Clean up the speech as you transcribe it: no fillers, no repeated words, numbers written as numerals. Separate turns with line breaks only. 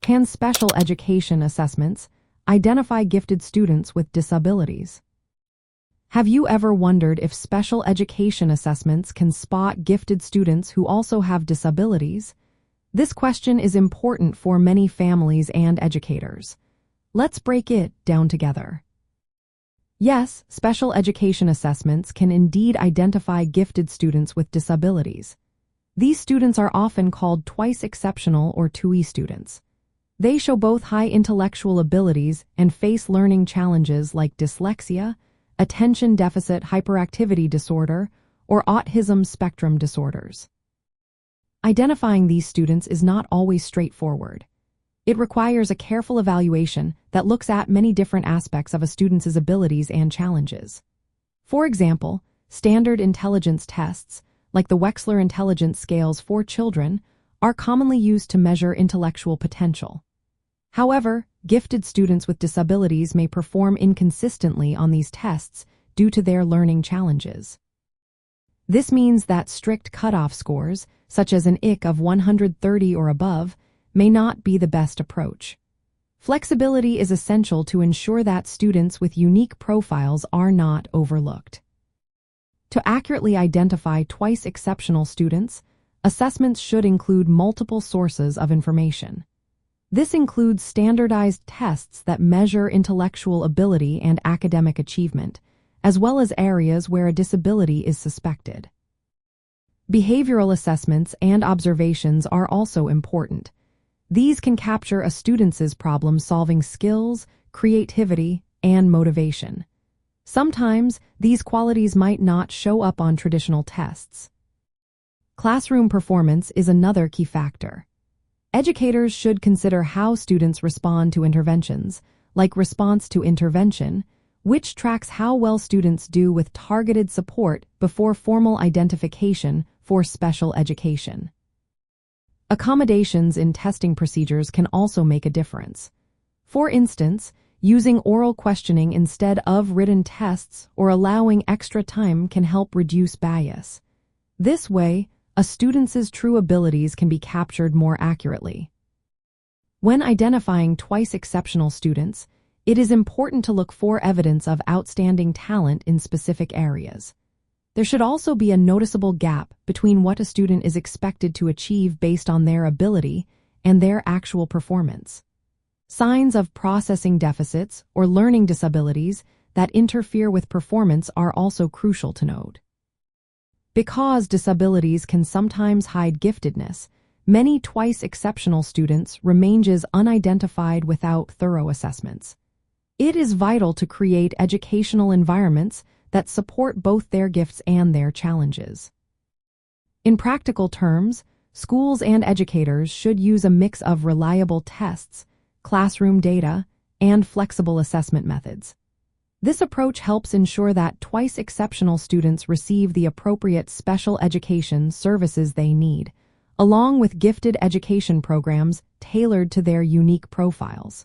Can special education assessments identify gifted students with disabilities? Have you ever wondered if special education assessments can spot gifted students who also have disabilities? This question is important for many families and educators. Let's break it down together. Yes, special education assessments can indeed identify gifted students with disabilities. These students are often called twice exceptional or 2E students. They show both high intellectual abilities and face learning challenges like dyslexia, attention deficit hyperactivity disorder, or autism spectrum disorders. Identifying these students is not always straightforward. It requires a careful evaluation that looks at many different aspects of a student's abilities and challenges. For example, standard intelligence tests, like the Wechsler Intelligence Scales for children, are commonly used to measure intellectual potential. However, gifted students with disabilities may perform inconsistently on these tests due to their learning challenges. This means that strict cutoff scores, such as an IQ of 130 or above, may not be the best approach. Flexibility is essential to ensure that students with unique profiles are not overlooked. To accurately identify twice exceptional students, assessments should include multiple sources of information. This includes standardized tests that measure intellectual ability and academic achievement, as well as areas where a disability is suspected. Behavioral assessments and observations are also important. These can capture a student's problem-solving skills, creativity, and motivation. Sometimes, these qualities might not show up on traditional tests. Classroom performance is another key factor. Educators should consider how students respond to interventions, like response to intervention, which tracks how well students do with targeted support before formal identification for special education. Accommodations in testing procedures can also make a difference. For instance, using oral questioning instead of written tests or allowing extra time can help reduce bias. This way, a student's true abilities can be captured more accurately. When identifying twice exceptional students, it is important to look for evidence of outstanding talent in specific areas. There should also be a noticeable gap between what a student is expected to achieve based on their ability and their actual performance. Signs of processing deficits or learning disabilities that interfere with performance are also crucial to note. Because disabilities can sometimes hide giftedness, many twice exceptional students remain unidentified without thorough assessments. It is vital to create educational environments that support both their gifts and their challenges. In practical terms, schools and educators should use a mix of reliable tests, classroom data, and flexible assessment methods. This approach helps ensure that twice exceptional students receive the appropriate special education services they need, along with gifted education programs tailored to their unique profiles.